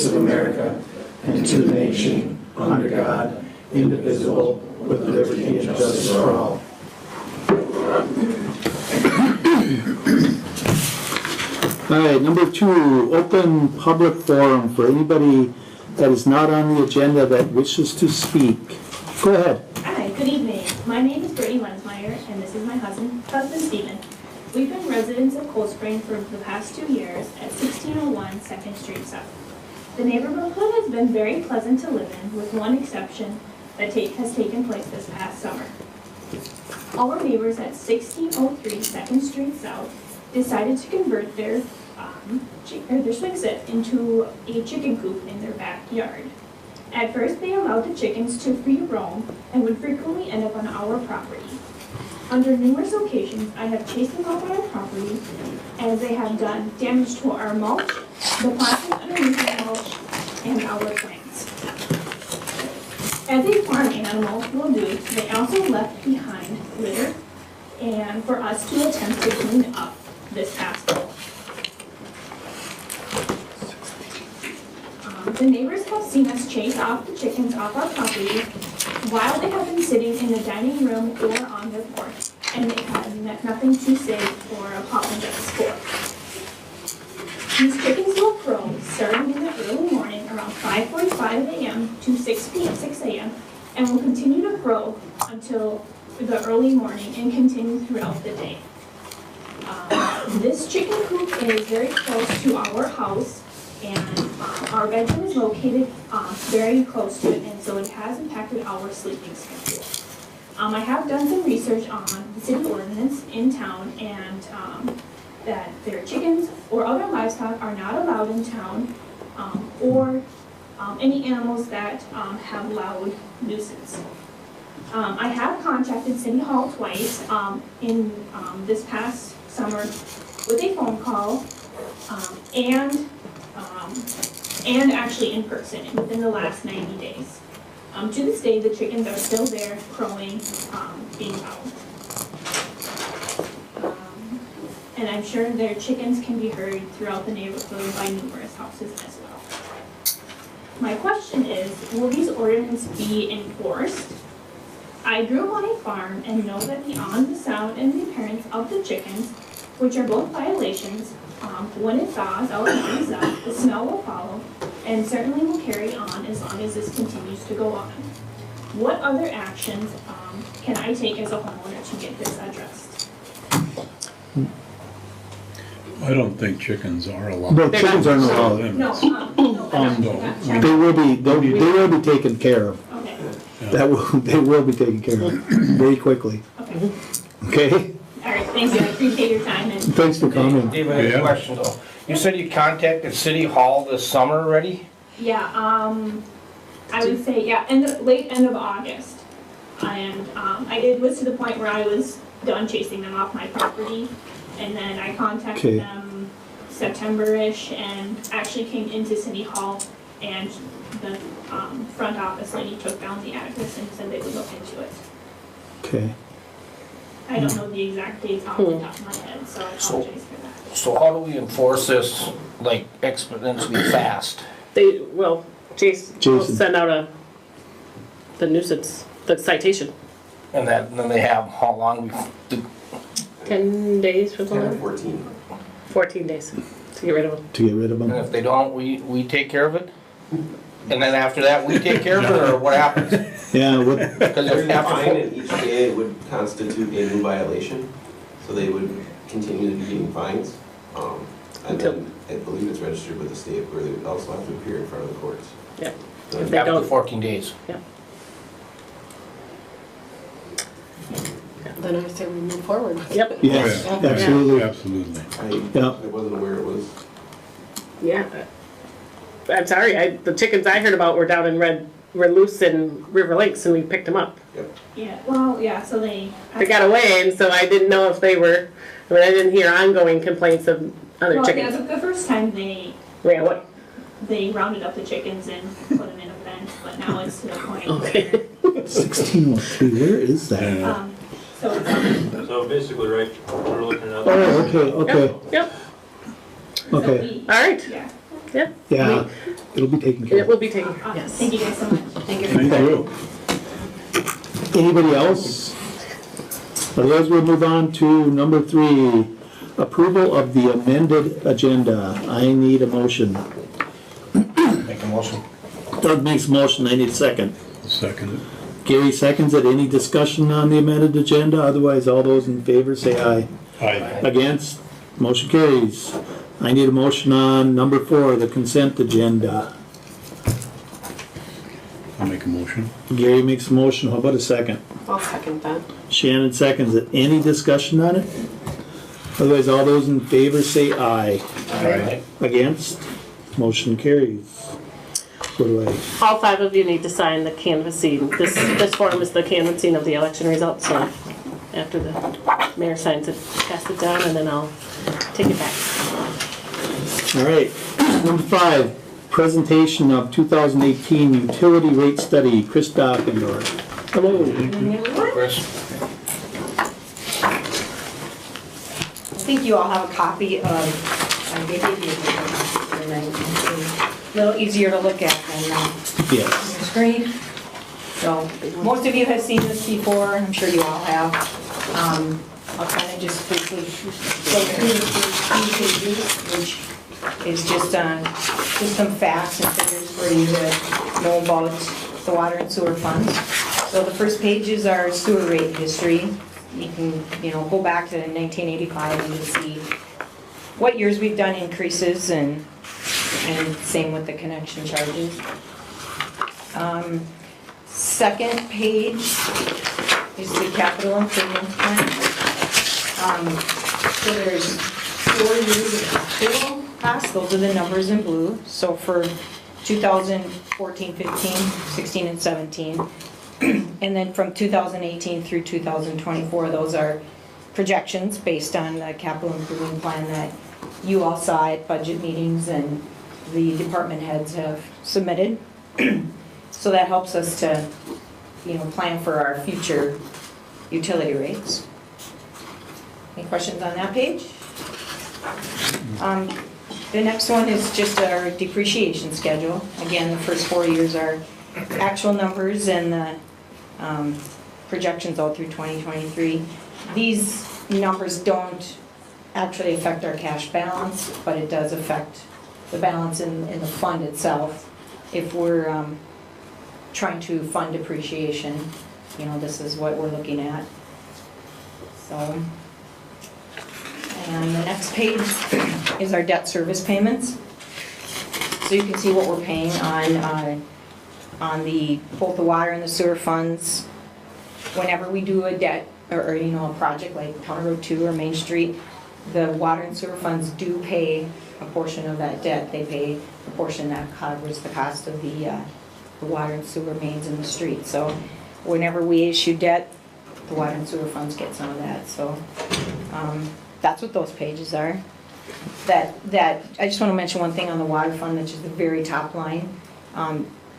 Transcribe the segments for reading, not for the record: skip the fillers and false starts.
of America and to the nation, under God, indivisible, with liberty and justice for all. All right, number 2, open public forum for anybody that is not on the agenda that wishes to speak. Go ahead. Hi, good evening. My name is Brittany Lensmeyer, and this is my husband Steven. We've been residents of Cold Spring for the past 2 years at 1601 2nd Street South. The neighborhood has been very pleasant to live in, with one exception that has taken place this past summer. Our neighbors at 1603 2nd Street South decided to convert their swing set into a chicken coop in their backyard. At first, they allowed the chickens to free roam and would frequently end up on our property. Under numerous occasions, I have chased them off our property as they have done damage to our mulch, the plastic underneath the mulch, and our plants. As a farm animal will do, they also left behind litter and for us to attempt to clean up this past fall. The neighbors have seen us chase off the chickens off our property while they have been sitting in the dining room or on their porch, and they have nothing to say or apologize for. These chickens will crow starting in the early morning around 5:45 a.m. to 6 a.m. and will continue to crow until the early morning and continue throughout the day. This chicken coop is very close to our house, and our bedroom is located very close to it, and so it has impacted our sleeping schedule. I have done some research on the city ordinance in town, and that their chickens or other livestock are not allowed in town, or any animals that have loud nuisance. I have contacted City Hall twice in this past summer with a phone call and actually in person within the last 90 days. To this day, the chickens are still there, crowing, being loud. And I'm sure their chickens can be heard throughout the neighborhood by numerous houses as well. My question is, will these ordinances be enforced? I grew up on a farm and know that beyond the sound and the appearance of the chickens, which are both violations, when it thaws out and freezes up, the smell will follow and certainly will carry on as long as this continues to go on. What other actions can I take as a homeowner to get this addressed? I don't think chickens are allowed. No, chickens aren't allowed. No, They will be taken care of. Okay, They will be taken care of very quickly. okay. Okay? All right, thank you, I appreciate your time and. Thanks for coming. David, I have a question though. You said you contacted City Hall this summer already? Yeah, I would say, yeah, late end of August. And it was to the point where I was done chasing them off my property. And then I contacted them September-ish and actually came into City Hall, and the front office lady took down the address and said they would look into it. Okay. I don't know the exact dates off the top of my head, so I apologize for that. So how do we enforce this like exponentially fast? Jason will send out the nuisance, the citation. And then they have how long? 10 days for the 10 or 14. 14 days to get rid of them. To get rid of And them. if they don't, we take care of it? And then after that, we take care of it, or what happens? Yeah, what, Because There's if a after fine, and each day it would constitute a new violation, so they would continue to be getting fines. And then I believe it's registered with the state, where they would also have to appear in front of the courts. Yeah. So If they after don't, 14 days. Then I say we move forward. Yep. yes, Oh, yeah. absolutely. Absolutely. Yeah. I wasn't aware it was. Yeah. I'm sorry, the chickens I heard about were down in were loose in River Lakes, and we picked them up. Yeah, well, yeah, so they They got away, and so I didn't know if they were, I didn't hear ongoing complaints of other Well, yeah, chickens. the first time they rounded up the chickens and put them in a fence, but now it's to the point Okay. where, 1603, where is that? Yeah. so it's, So basically, right, we're looking at. Oh, okay. Yep. so Okay. we, All right. yeah. Yeah. Yeah, it'll be taken care It of. will be taken, Awesome. yes. Thank you guys so much. Thank you. Thank you. Anybody else? Otherwise, we'll move on to number 3, approval of the amended agenda. I need a motion. Make a motion. Doug makes a motion, I need a second. Second. Gary seconds it. Any discussion on the amended agenda? Otherwise, all those in favor say aye. Aye. Against? Motion carries. I need a motion on number 4, the consent agenda. I'll make a motion. Gary makes a motion, how about a second? I'll second that. Shannon seconds it. Any discussion on it? Otherwise, all those in favor say aye. Aye. Against? Motion carries. What do I? All 5 of you need to sign the canvassing. This form is the canvassing of the election results, so after the mayor signs it, pass it down, and then I'll take it back. All right. Number 5, presentation of 2018 utility rate study. Kris Dockendorf. Hello. Kris? I think you all have a copy of, I gave you a little easier to look at than on Yes. your screen. So, most of you have seen this before, I'm sure you all have. I'll kind of just quickly go through the first few pages, which is just some facts and figures for you to know about the water and sewer funds. So the first page is our sewer rate history. You can, go back to 1985 and you can see what years we've done increases and same with the connection charges. Second page is the capital improvement plan. So there's 4 years of actual costs, those are the numbers in blue. So for 2014, 15, 16, and 17. And then from 2018 through 2024, those are projections based on the capital improvement plan that you all saw at budget meetings and the department heads have submitted. So that helps us to, plan for our future utility rates. Any questions on that page? The next one is just our depreciation schedule. Again, the first 4 years are actual numbers and the projections all through 2023. These numbers don't actually affect our cash balance, but it does affect the balance in the fund itself. If we're trying to fund depreciation, this is what we're looking at. So, and the next page is our debt service payments. So you can see what we're paying on both the water and the sewer funds. Whenever we do a debt or a project like County Road 2 or Main Street, the water and sewer funds do pay a portion of that debt. They pay a portion that covers the cost of the water and sewer mains in the street. So whenever we issue debt, the water and sewer funds get some of that. So that's what those pages are. I just want to mention one thing on the water fund, which is the very top line.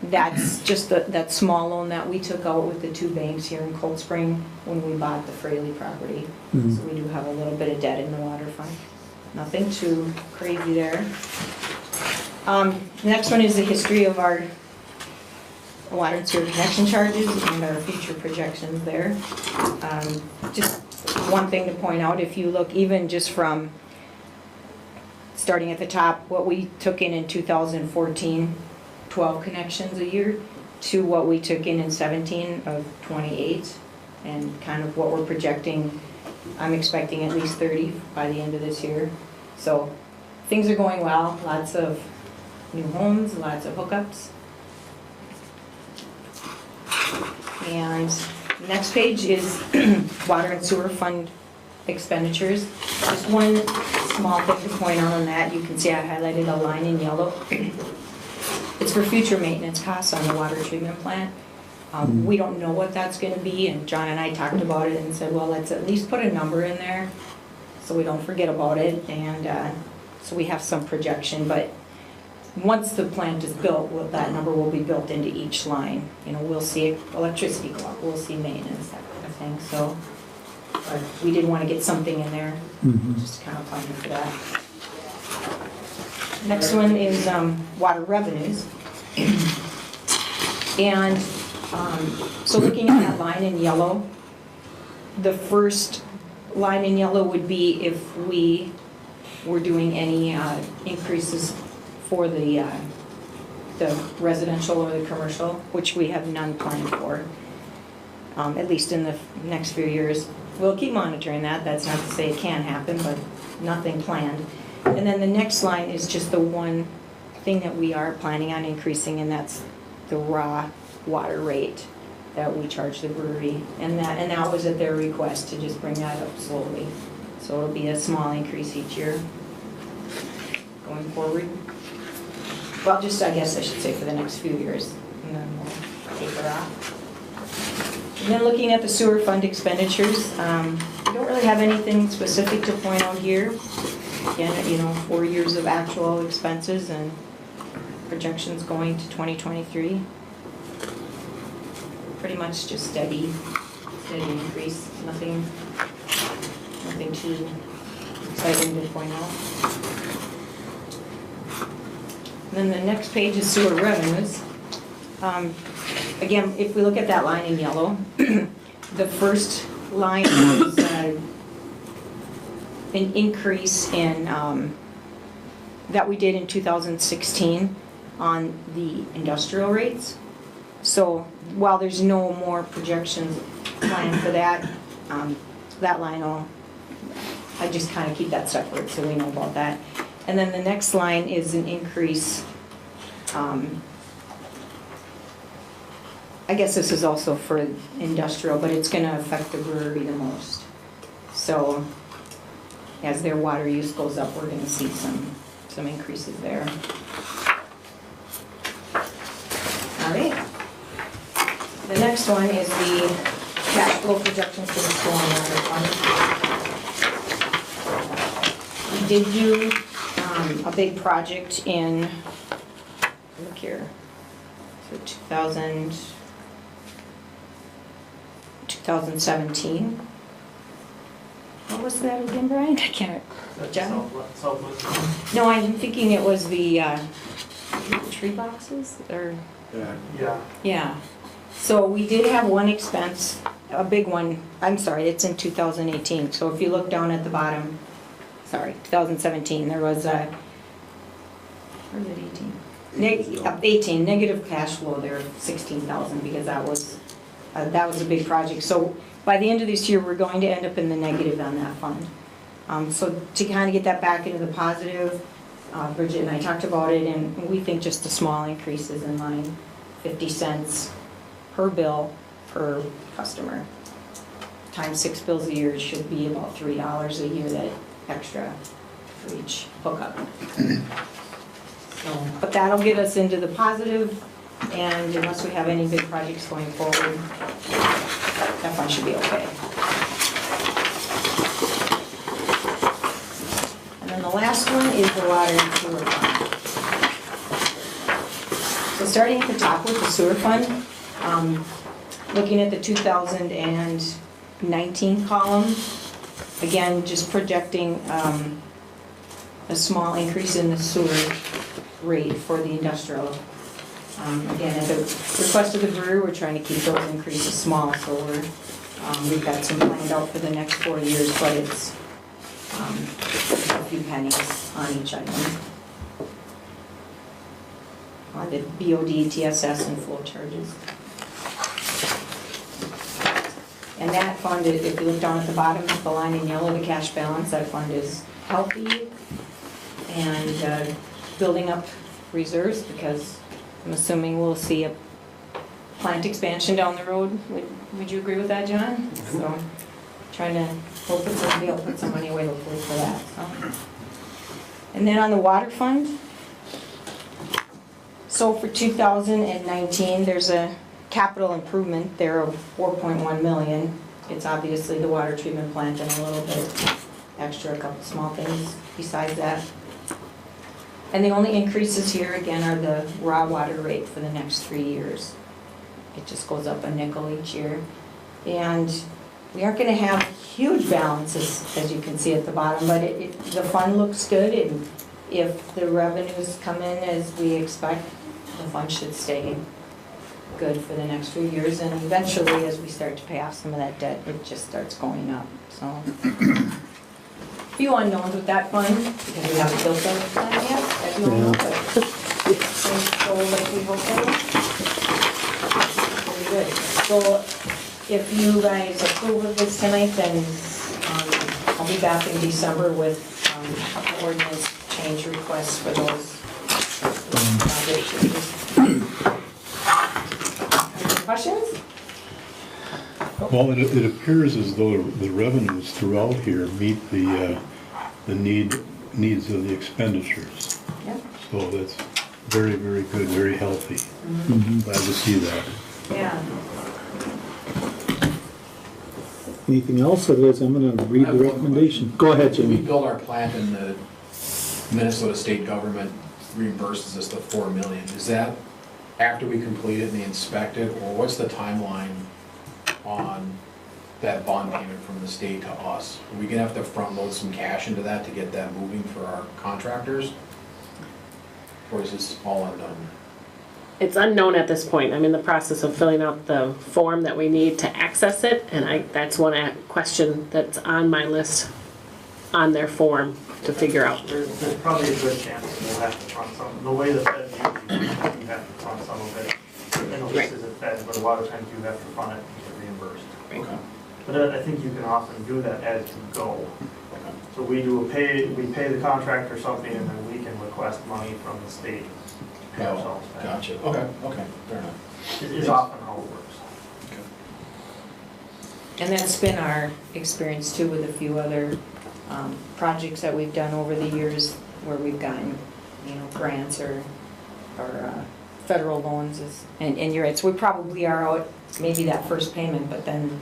That's just that small loan that we took out with the 2 banks here in Cold Spring when we bought the Fraley property. Mhm. So we do have a little bit of debt in the water fund. Nothing too crazy there. The next one is the history of our water and sewer connection charges and our future projections there. Just one thing to point out, if you look even just from starting at the top, what we took in 2014, 12 connections a year, to what we took in 17 of 28, and kind of what we're projecting. I'm expecting at least 30 by the end of this year. So things are going well, lots of new homes, lots of hookups. And the next page is water and sewer fund expenditures. Just one small thing to point out on that, you can see I highlighted a line in yellow. It's for future maintenance costs on the water treatment plant. We don't know what that's going to be, and John and I talked about it and said, well, let's at least put a number in there so we don't forget about it, and so we have some projection. But once the plant is built, that number will be built into each line. We'll see electricity go up, we'll see maintenance, that kind of thing. So, but we did want to get something in there, just kind of planning for that. Next one is water revenues. And so looking at that line in yellow, the first line in yellow would be if we were doing any increases for the residential or the commercial, which we have none planned for, at least in the next few years. We'll keep monitoring that. That's not to say it can't happen, but nothing planned. And then the next line is just the one thing that we are planning on increasing, and that's the raw water rate that we charge the brewery. And that was at their request to just bring that up slowly. So it'll be a small increase each year going forward. Well, just, I guess I should say for the next few years, and then we'll take it off. And then looking at the sewer fund expenditures, we don't really have anything specific to point out here. Again, 4 years of actual expenses and projections going to 2023. Pretty much just steady increase, nothing too exciting to point out. And then the next page is sewer revenues. Again, if we look at that line in yellow, the first line is an increase in that we did in 2016 on the industrial rates. So while there's no more projections planned for that, that line I just kind of keep that separate so we know about that. And then the next line is an increase, I guess this is also for industrial, but it's going to affect the brewery the most. So as their water use goes up, we're going to see some increases there. All right. The next one is the cash flow projections for the stormwater fund. We did do a big project in, look here, so 2017. What was that again, Brian? I can't. John? No, I'm thinking it was the tree boxes, or? Yeah. So we did have one expense, a big one. I'm sorry, it's in 2018. So if you look down at the bottom, sorry, 2017, there was a, or is it 18? 18, negative cash flow there of 16,000 because that was a big project. So by the end of this year, we're going to end up in the negative on that fund. So to kind of get that back into the positive, Bridget and I talked about it, and we think just a small increase is in line, 50 cents per bill per customer. Times 6 bills a year, it should be about $3 a year, that extra for each hookup. So, but that'll get us into the positive, and unless we have any big projects going forward, that fund should be okay. And then the last one is the water and sewer fund. So starting at the top with the sewer fund, looking at the 2019 column, again, just projecting a small increase in the sewer rate for the industrial. Again, at the request of the brewery, we're trying to keep those increases small, so we've got some planned out for the next 4 years, but it's a few pennies on each item. On the BOD, TSS, and flow charges. And that fund, if you look down at the bottom, the line in yellow, the cash balance, that fund is healthy and building up reserves, because I'm assuming we'll see a plant expansion down the road. Would you agree with that, John? So trying to hope that we'll be able to put some money away hopefully for that. So. And then on the water fund, so for 2019, there's a capital improvement there of 4.1 million. It's obviously the water treatment plant and a little bit extra, a couple small things besides that. And the only increases here again are the raw water rate for the next 3 years. It just goes up a nickel each year. And we aren't going to have huge balances, as you can see at the bottom, but the fund looks good, and if the revenues come in as we expect, the fund should stay good for the next few years, and eventually, as we start to pay off some of that debt, it just starts going up, so. Few unknowns with that fund, because we haven't built that fund yet, as you all know, but things go like we hope they will. Pretty good. So, if you guys approve of this tonight, then I'll be back in December with a couple ordinance change requests for those project changes. Any questions? Well, it appears as though the revenues throughout here meet the needs of the expenditures. Yeah. So that's very, very good, very healthy. Glad to see that. Yeah. Anything else? Otherwise, I'm gonna read the recommendation. Go ahead, We Jimmy. build our plant and the Minnesota state government reimburses us the $4 million. Is that after we complete it and they inspect it, or what's the timeline on that bond payment from the state to us? Are we gonna have to front load some cash into that to get that moving for our contractors? Or is this all undone? It's unknown at this point. I'm in the process of filling out the form that we need to access it, and that's one question that's on my list on their form to figure out. There's probably a good chance we'll have to front some. The way the Fed usually, you have to front some of it. I know this isn't Fed, but a lot of times you have to front it and get reimbursed. Okay. But I think you can often do that as you go. So we pay the contractor something, and then we can request money from the state to pay ourselves back. Gotcha, okay, fair enough. It is often how it works. And that's been our experience too with a few other projects that we've done over the years where we've gotten, grants or federal loans. And you're right, so we probably are out maybe that first payment, but then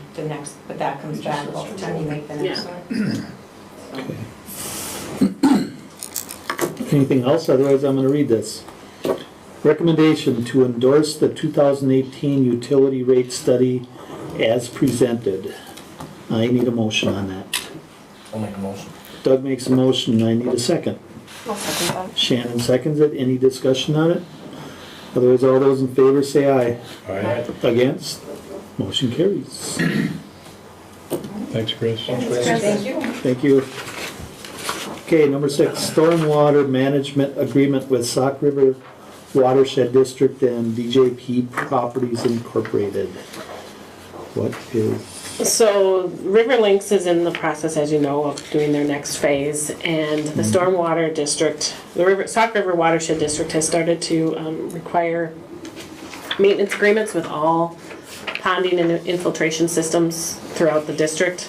but that comes back about the time you make the next one. Anything else? Otherwise, I'm gonna read this. Recommendation to endorse the 2018 utility rate study as presented. I need a motion on that. I'll make a motion. Doug makes a motion, I need a second. I'll second that. Shannon seconds it. Any discussion on it? Otherwise, all those in favor say aye. Aye. Against? Motion carries. Thanks, Chris. Thank you. Thank you. Okay, number 6, stormwater management agreement with Sauk River Watershed District and DJP Properties Incorporated. What is? So Riverlinks is in the process, as you know, of doing their next phase, and the Stormwater District, Sauk River Watershed District has started to require maintenance agreements with all ponding and infiltration systems throughout the district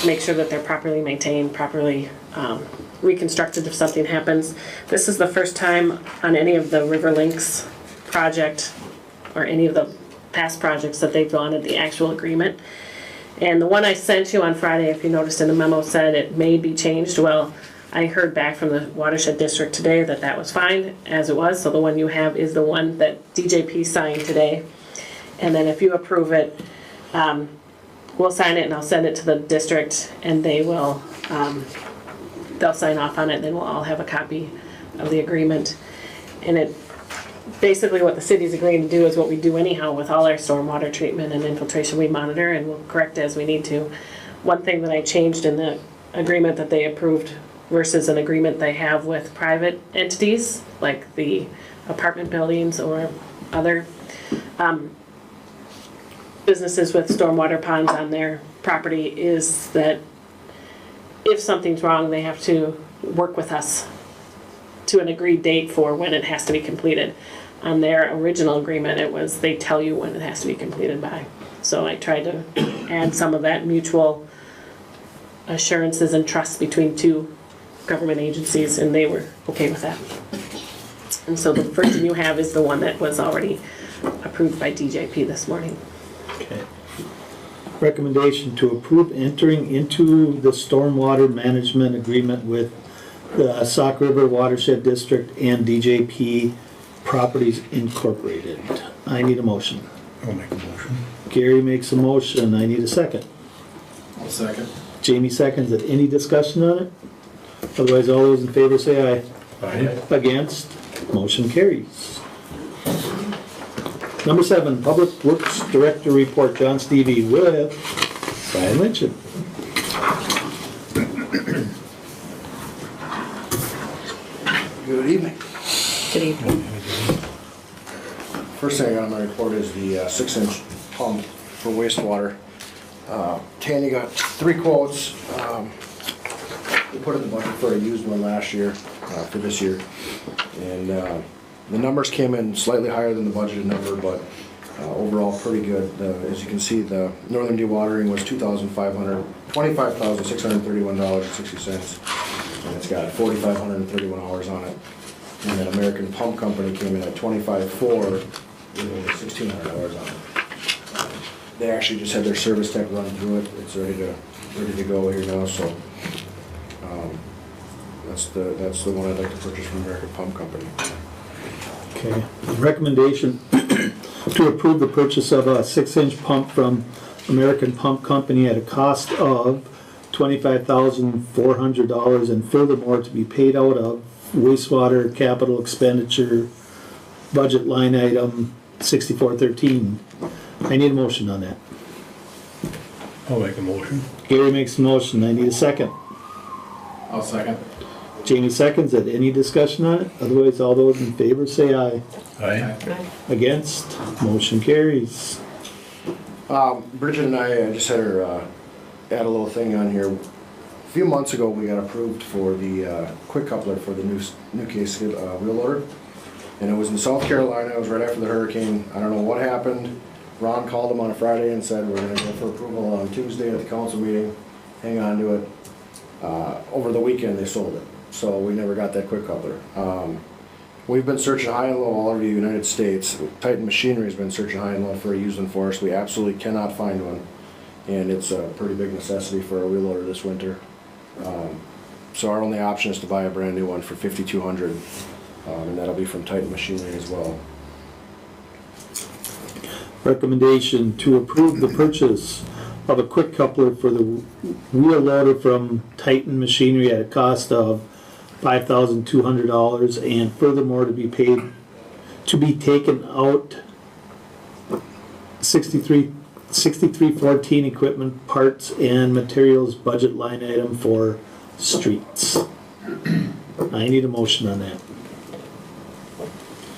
to make sure that they're properly maintained, properly reconstructed if something happens. This is the first time on any of the Riverlinks project or any of the past projects that they've gone at the actual agreement. And the one I sent you on Friday, if you noticed in the memo, said it may be changed. Well, I heard back from the Watershed District today that that was fine as it was. So the one you have is the one that DJP signed today. And then if you approve it, we'll sign it and I'll send it to the district, and they will, they'll sign off on it, and then we'll all have a copy of the agreement. And it basically what the city's agreeing to do is what we do anyhow with all our stormwater treatment and infiltration. We monitor and we'll correct as we need to. One thing that I changed in the agreement that they approved versus an agreement they have with private entities like the apartment buildings or other businesses with stormwater ponds on their property is that if something's wrong, they have to work with us to an agreed date for when it has to be completed. On their original agreement, it was they tell you when it has to be completed by. So I tried to add some of that mutual assurances and trust between two government agencies, and they were okay with that. And so the version you have is the one that was already approved by DJP this morning. Okay. Recommendation to approve entering into the stormwater management agreement with the Sauk River Watershed District and DJP Properties Incorporated. I need a motion. I'll make a motion. Gary makes a motion. I need a second. I'll second. Jamie seconds it. Any discussion on it? Otherwise, all those in favor say aye. Aye. Against, motion carries. Number 7, Public Works Director Report, John Stueve with Brian Lintgen. Good evening. Good evening. First thing I got on my report is the 6-inch pump for wastewater. Tanny got 3 quotes. We put in the budget for a used one last year, for this year. And the numbers came in slightly higher than the budgeted number, but overall pretty good. As you can see, the northern dewatering was $25,631.60. And it's got 4,531 hours on it. And then American Pump Company came in at 25,400 with only 1,600 hours on it. They actually just had their service tech run through it. It's ready to go here now. So that's the one I'd like to purchase from American Pump Company. Okay. Recommendation to approve the purchase of a 6-inch pump from American Pump Company at a cost of $25,400 and furthermore to be paid out of wastewater capital expenditure budget line item 6413. I need a motion on that. I'll make a motion. Gary makes a motion. I need a second. I'll second. Jamie seconds it. Any discussion on it? Otherwise, all those in favor say aye. Aye. Against? Motion carries. Bridget and I just had her add a little thing on here. A few months ago, we got approved for the quick coupler for the new case wheel loader. And it was in South Carolina. It was right after the hurricane. I don't know what happened. Ron called them on a Friday and said, we're going to go for approval on Tuesday at the council meeting. Hang on to it. Over the weekend, they sold it. So we never got that quick coupler. We've been searching high and low all over the United States. Titan Machinery has been searching high and low for a used one for us. We absolutely cannot find one. And it's a pretty big necessity for a wheel loader this winter. So our only option is to buy a brand new one for $5,200. And that'll be from Titan Machinery as well. Recommendation to approve the purchase of a quick coupler for the wheel loader from Titan Machinery at a cost of $5,200 and furthermore to be taken out 6314 equipment parts and materials budget line item for streets. I need a motion on that.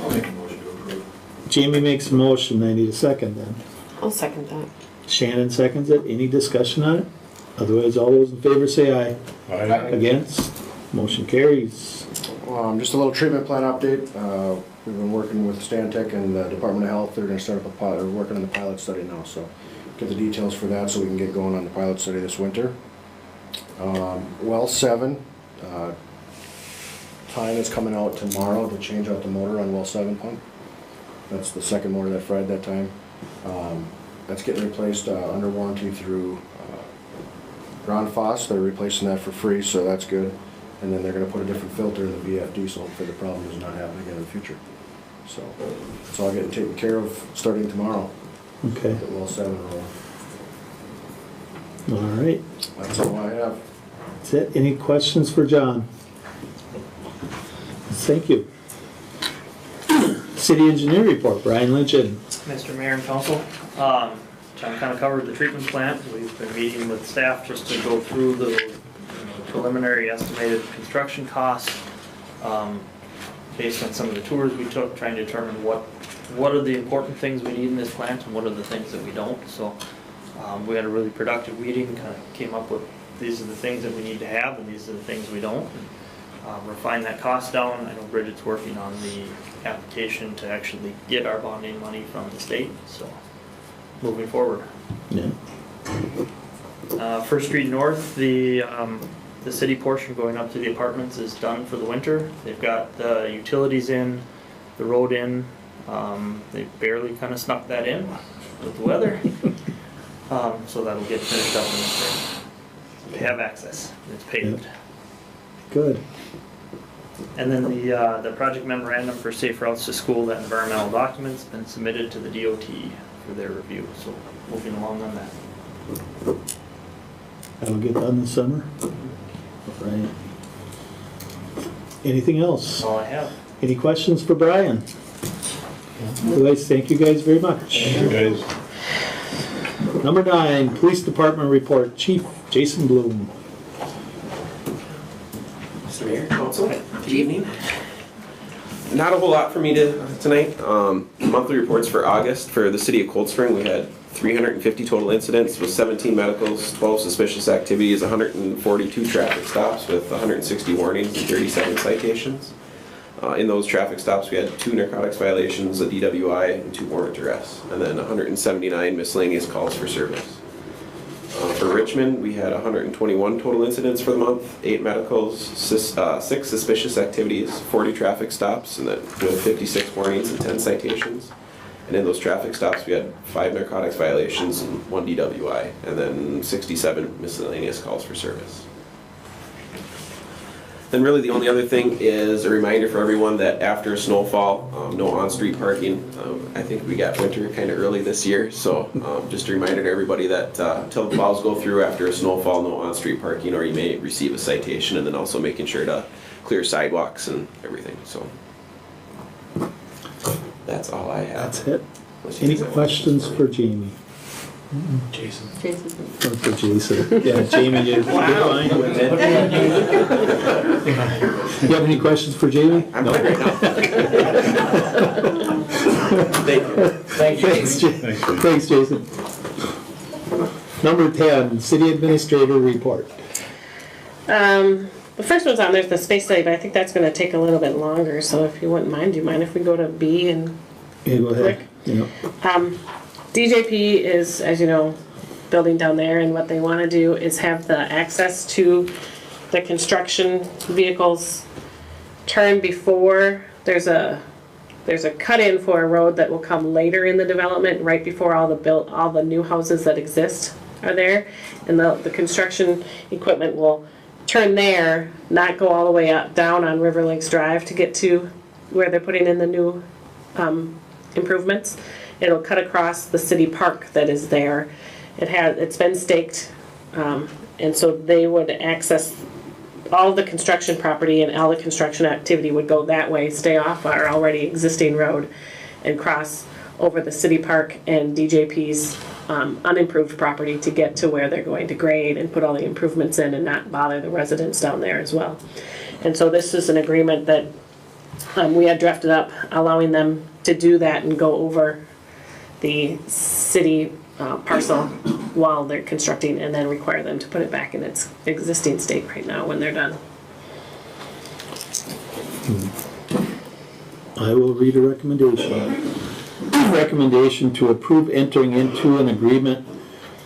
I'll make a motion to approve. Jamie makes a motion. I need a second then. I'll second that. Shannon seconds it. Any discussion on it? Otherwise, all those in favor say aye. Aye. Against? Motion carries. Just a little treatment plan update. We've been working with Stantec and the Department of Health. They're going to start up they're working on the pilot study now, so get the details for that so we can get going on the pilot study this winter. Well 7, time is coming out tomorrow to change out the motor on well 7 pump. That's the second motor that fried that time. That's getting replaced under warranty through Ron Foss. They're replacing that for free, so that's good. And then they're going to put a different filter in the VFD so hopefully the problem does not happen again in the future. So it's all getting taken care of starting tomorrow. Okay. Get well 7 rolling. All right. That's all I have. That's it. Any questions for John? Thank you. City Engineer Report, Brian Lintgen. Mr. Mayor and Council, John kind of covered the treatment plant. We've been meeting with staff just to go through the preliminary estimated construction costs based on some of the tours we took, trying to determine what are the important things we need in this plant and what are the things that we don't. So we had a really productive meeting, kind of came up with these are the things that we need to have and these are the things we don't. Refine that cost down. I know Bridget's working on the application to actually get our bonding money from the state, so moving forward. Yeah. First Street North, the city portion going up to the apartments is done for the winter. They've got the utilities in, the road in. They barely kind of snuck that in with the weather. So that'll get finished up in the spring. They have access, it's paved. Good. And then the project memorandum for Safe Routes to School, that environmental document's been submitted to the DOT for their review, so moving along on that. That'll get done this summer. Right. Anything else? That's all I have. Any questions for Brian? Otherwise, thank you guys very much. You guys, Number 9, Police Department Report, Chief Jason Blum. Mr. Mayor, Council, good evening. Not a whole lot for me tonight. Monthly reports for August for the city of Cold Spring, we had 350 total incidents with 17 medicals, 12 suspicious activities, 142 traffic stops with 160 warnings and 37 citations. In those traffic stops, we had 2 narcotics violations, a DWI, and 2 warrant arrests, and then 179 miscellaneous calls for service. For Richmond, we had 121 total incidents for the month, 8 medicals, 6 suspicious activities, 40 traffic stops, and then with 56 warnings and 10 citations. And in those traffic stops, we had 5 narcotics violations and 1 DWI, and then 67 miscellaneous calls for service. Then really the only other thing is a reminder for everyone that after a snowfall, no on-street parking. I think we got winter kind of early this year, so just a reminder to everybody that until the plows go through after a snowfall, no on-street parking, or you may receive a citation, and then also making sure to clear sidewalks and everything. So that's all I have. That's it. Any questions for Jamie? Jason. Or for Jason? Yeah, Jamie, you're fine with it. You have any questions for Jamie? I'm fine right now. Thank you. Thanks, Jason. Number 10, City Administrator Report. The first one's on there's the space study, but I think that's gonna take a little bit longer, so if you wouldn't mind, do you mind if we go to B and Yeah, go ahead. Rick? Yeah. DJP is, as you know, building down there, and what they wanna do is have the access to the construction vehicles turn before there's a cut-in for a road that will come later in the development, right before all the new houses that exist are there, and the construction equipment will turn there, not go all the way up down on River Links Drive to get to where they're putting in the new improvements. It'll cut across the city park that is there. It's been staked, and so they would access all the construction property, and all the construction activity would go that way, stay off our already existing road, and cross over the city park and DJP's unimproved property to get to where they're going to grade and put all the improvements in and not bother the residents down there as well. And so this is an agreement that we had drafted up, allowing them to do that and go over the city parcel while they're constructing, and then require them to put it back in its existing state right now when they're done. I will read a recommendation. Recommendation to approve entering into an agreement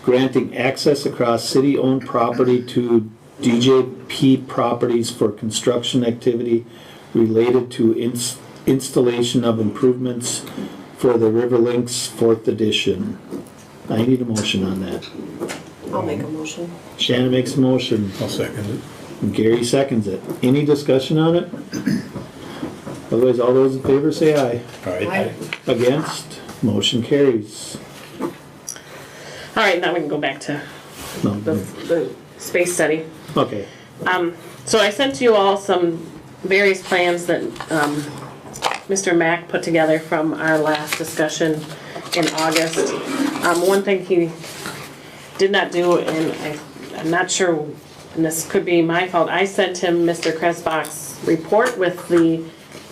granting access across city-owned property to DJP properties for construction activity related to installation of improvements for the River Links 4th edition. I need a motion on that. I'll make a motion. Shannon makes a motion. I'll second it. And Gary seconds it. Any discussion on it? Otherwise, all those in favor say aye. Aye. Against? Motion carries. All right, now we can go back to No, the space study. okay. So I sent you all some various plans that Mr. Mack put together from our last discussion in August. One thing he did not do, and I'm not sure, and this could be my fault, I sent him Mr. Kresbach's report with the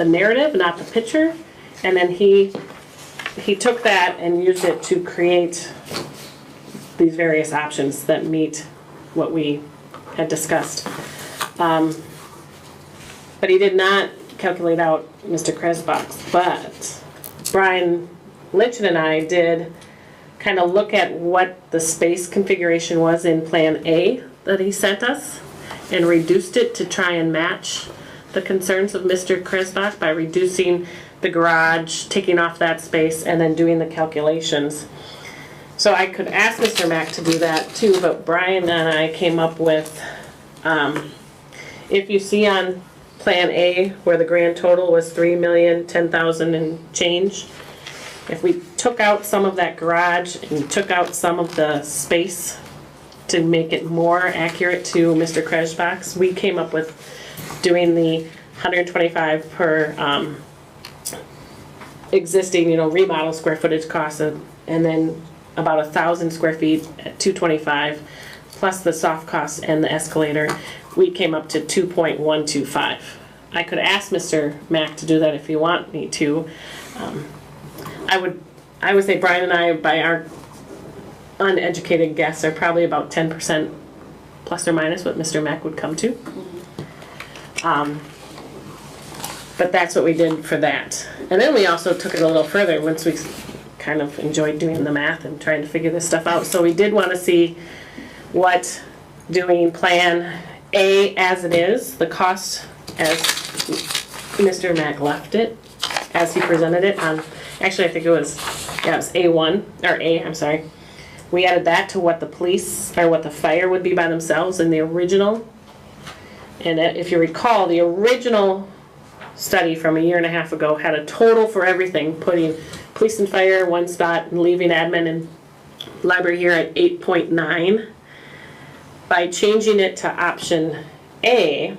narrative, not the picture, and then he took that and used it to create these various options that meet what we had discussed. But he did not calculate out Mr. Kresbach's, but Brian Lintgen and I did kind of look at what the space configuration was in Plan A that he sent us, and reduced it to try and match the concerns of Mr. Kresbach by reducing the garage, taking off that space, and then doing the calculations. So I could ask Mr. Mack to do that too, but Brian and I came up with, if you see on Plan A where the grand total was $3,010,000 and change, if we took out some of that garage and took out some of the space to make it more accurate to Mr. Kresbach's, we came up with doing the 125 per existing, remodel square footage cost, and then about 1,000 square feet at 225, plus the soft costs and the escalator, we came up to 2.125. I could ask Mr. Mack to do that if you want me to. I would say Brian and I, by our uneducated guess, are probably about 10% plus or minus what Mr. Mack would come to. But that's what we did for that. And then we also took it a little further once we kind of enjoyed doing the math and trying to figure this stuff out. So we did want to see what doing Plan A as it is, the cost as Mr. Mack left it, as he presented it on, actually I think it was A1, or A, I'm sorry. We added that to what the police, or what the fire would be by themselves in the original. And if you recall, the original study from a year and a half ago had a total for everything, putting police and fire one spot and leaving admin and library here at 8.9. By changing it to option A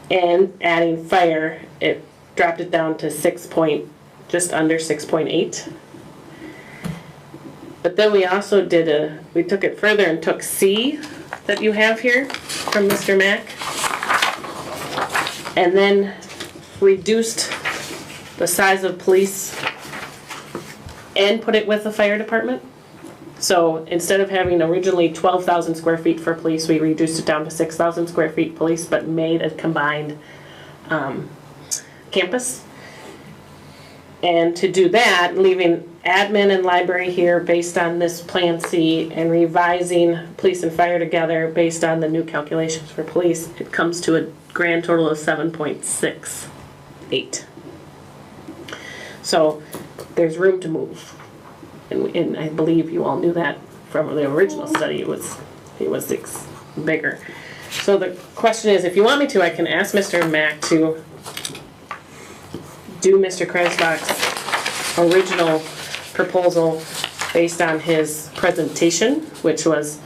and adding fire, it dropped it down to just under 6.8. But then we also we took it further and took C that you have here from Mr. Mack, and then reduced the size of police and put it with the fire department. So instead of having originally 12,000 square feet for police, we reduced it down to 6,000 square feet police, but made a combined campus. And to do that, leaving admin and library here based on this Plan C, and revising police and fire together based on the new calculations for police, it comes to a grand total of 7.68. So there's room to move. And I believe you all knew that from the original study. It was bigger. So the question is, if you want me to, I can ask Mr. Mack to do Mr. Kresbach's original proposal based on his presentation, which was,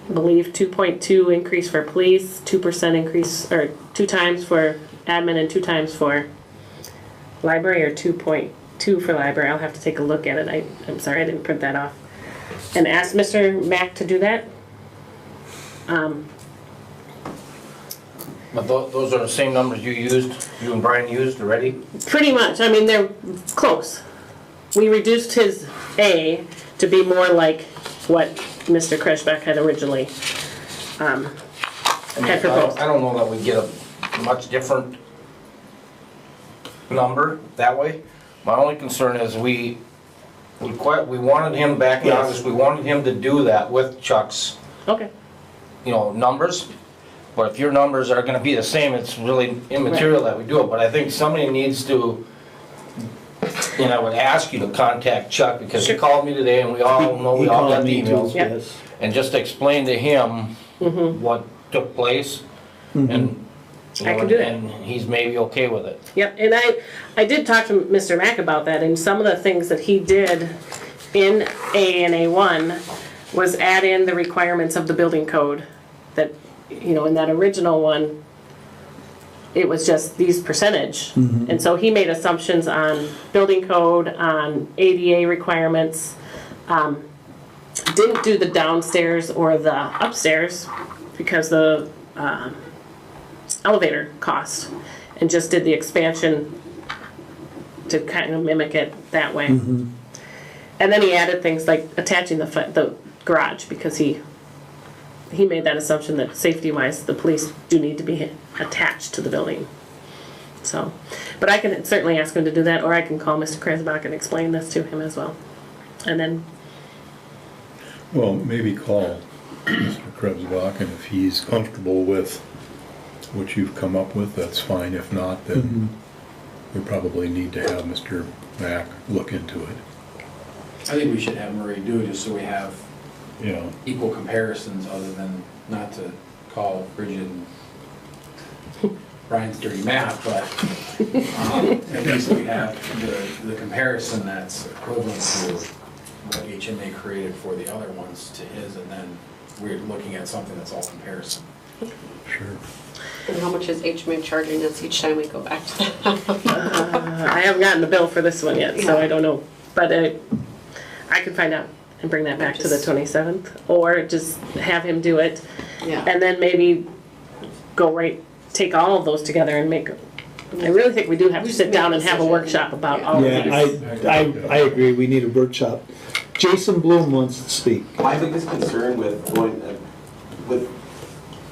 I believe, 2.2 increase for police, 2% increase, or 2 times for admin and 2 times for library, or 2.2 for library. I'll have to take a look at it. I'm sorry I didn't print that off. And ask Mr. Mack to do that. But those are the same numbers you and Brian used already? Pretty much. I mean, they're close. We reduced his A to be more like what Mr. Kresbach had originally had proposed. I don't know that we get a much different number that way. My only concern is we wanted him back in August, we wanted him to do that with Chuck's, Okay. Numbers. But if your numbers are gonna be the same, it's really immaterial that we do it. But I think somebody needs to, I would ask you to contact Chuck, because he called me today and we all know, we all got the emails. Yes. And just explain to him what took place, and I can do that. and he's maybe okay with it. Yep, and I did talk to Mr. Mack about that, and some of the things that he did in A and A1 was add in the requirements of the building code that, in that original one, it was just these percentage. And so he made assumptions on building code, on ADA requirements, didn't do the downstairs or the upstairs because the elevator cost, and just did the expansion to kind of mimic it that way. And then he added things like attaching the garage, because he made that assumption that safety-wise, the police do need to be attached to the building. So, but I can certainly ask him to do that, or I can call Mr. Kresbach and explain this to him as well. And then, Well, maybe call Mr. Krebsbach, and if he's comfortable with what you've come up with, that's fine. If not, then we probably need to have Mr. Mack look into it. I think we should have Murray do it, just so we have Yeah. equal comparisons, other than, not to call Bridget and Brian's dirty math, but at least we have the comparison that's equivalent to what HMA created for the other ones to his, and then we're looking at something that's all comparison. Sure. And how much is HMA charging us each time we go back to that? I haven't gotten the bill for this one yet, so I don't know. But I can find out and bring that back to the 27th, or just have him do it. Yeah. And then maybe take all of those together and make, I really think we do have to sit down and have a workshop about all of Yeah, these. I agree, we need a workshop. Jason Blum wants to speak. My biggest concern with going, with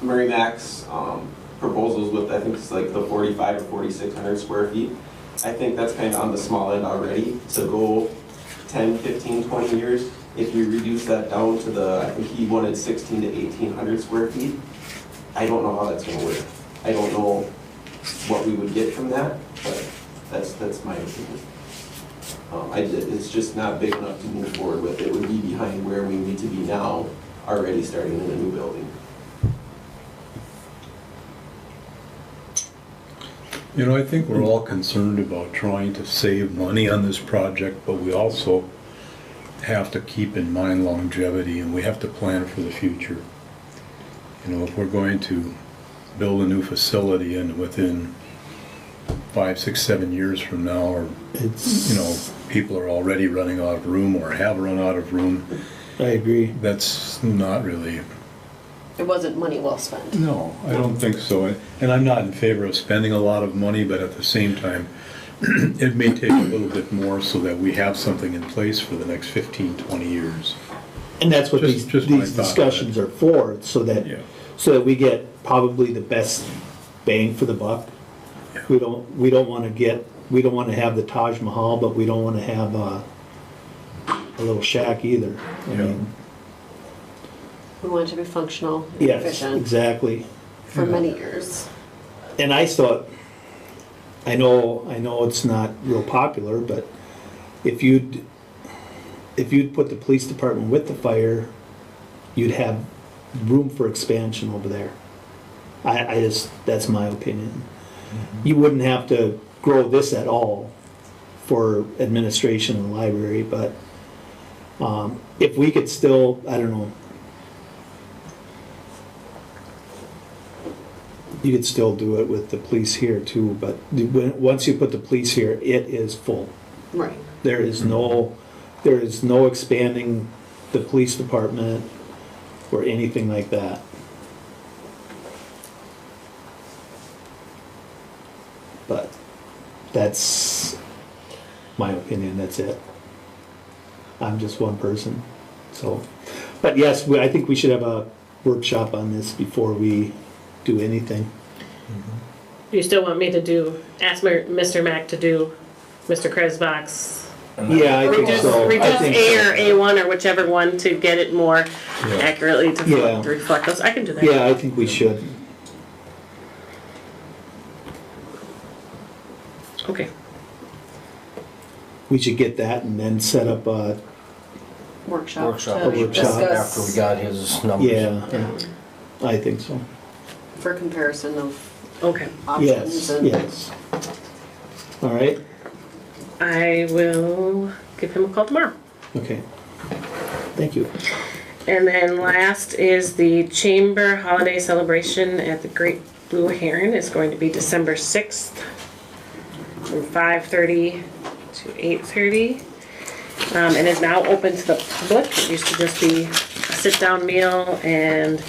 Murray Mac's proposals with, I think it's like the 45 or 4,600 square feet, I think that's kind of on the small end already, to go 10, 15, 20 years. If you reduce that down to I think he wanted 16 to 1,800 square feet, I don't know how that's gonna work. I don't know what we would get from that, but that's my opinion. It's just not big enough to move forward with. It would be behind where we need to be now, already starting in a new building. You know, I think we're all concerned about trying to save money on this project, but we also have to keep in mind longevity, and we have to plan for the future. You know, if we're going to build a new facility and within 5, 6, 7 years from now, or, you know, people are already running out of room or have run out of room, I agree. that's not really... It wasn't money well spent. No, I don't think so. And I'm not in favor of spending a lot of money, but at the same time, it may take a little bit more so that we have something in place for the next 15, 20 years. And that's what Just these my thought. discussions are for, so that we get probably the best bang for the buck. Yeah. We don't want to have the Taj Mahal, but we don't want to have a little shack either. I mean, We want it to be functional and yes, efficient exactly. for many years. And I thought, I know it's not real popular, but if you'd put the police department with the fire, you'd have room for expansion over there. That's my opinion. You wouldn't have to grow this at all for administration and library, but if we could still, I don't know, you could still do it with the police here too, but once you put the police here, it is full. Right. There is no expanding the police department or anything like that. But that's my opinion, that's it. I'm just one person, so. But yes, I think we should have a workshop on this before we do anything. You still want me to ask Mr. Mack to do Mr. Kresbach's? Yeah, I think so. Reduce A or A1 or whichever one to get it more accurately to reflect those. I can do that. Yeah, I think we should. Okay. We should get that and then set up a Workshop. Workshop to discuss after we got his numbers. Yeah, I think so. For comparison of Okay. options Yes, and. yes. All right, I will give him a call tomorrow. okay. Thank you. And then last is the Chamber Holiday Celebration at the Great Blue Heron is going to be December 6th from 5:30 to 8:30. And is now open to the public. It used to just be a sit-down meal and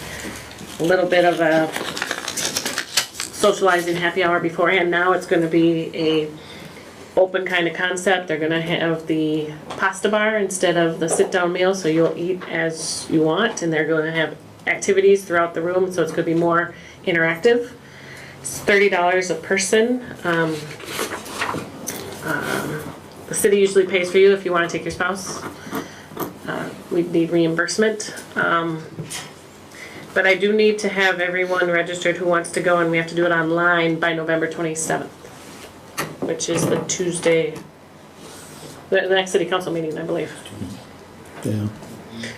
a little bit of a socializing happy hour beforehand. Now it's going to be a open kind of concept. They're going to have the pasta bar instead of the sit-down meal, so you'll eat as you want, and they're going to have activities throughout the room, so it's going to be more interactive. It's $30 a person. The city usually pays for you if you want to take your spouse. We need reimbursement. But I do need to have everyone registered who wants to go, and we have to do it online by November 27th, which is the Tuesday, the next city council meeting, I believe. Yeah.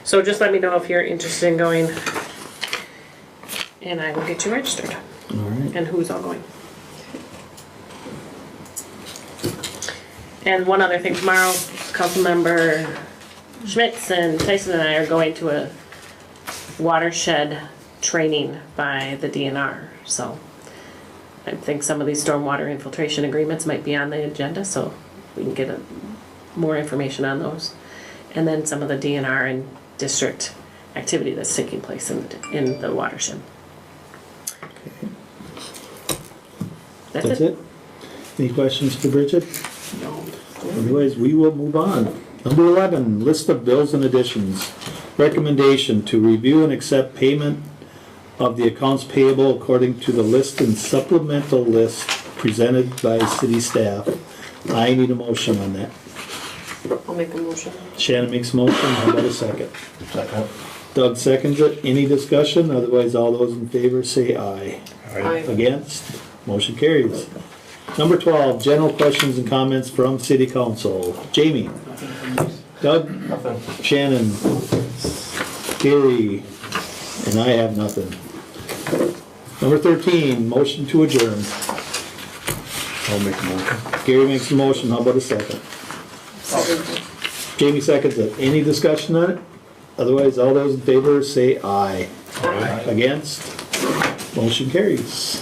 So just let me know if you're interested in going, and I will get you registered, All right. and who's all going. And one other thing, tomorrow, Councilmember Schmitz and Tyson and I are going to a watershed training by the DNR, so I think some of these stormwater infiltration agreements might be on the agenda, so we can get more information on those. And then some of the DNR and district activity that's taking place in the watershed. That's it? Any questions for Bridget? No. Otherwise, we will move on. Number 11, list of bills and additions. Recommendation to review and accept payment of the accounts payable according to the list and supplemental list presented by city staff. I need a motion on that. I'll make a motion. Shannon makes a motion, how about a second? Second. Doug seconds it. Any discussion? Otherwise, all those in favor say aye. Aye. Against? Motion carries. Number 12, general questions and comments from city council. Jamie? Doug? Nothing. Shannon? Gary? And I have nothing. Number 13, motion to adjourn. I'll make a motion. Gary makes a motion, how about a second? Jamie seconds it. Any discussion on it? Otherwise, all those in favor say aye. Aye. Against? Motion carries.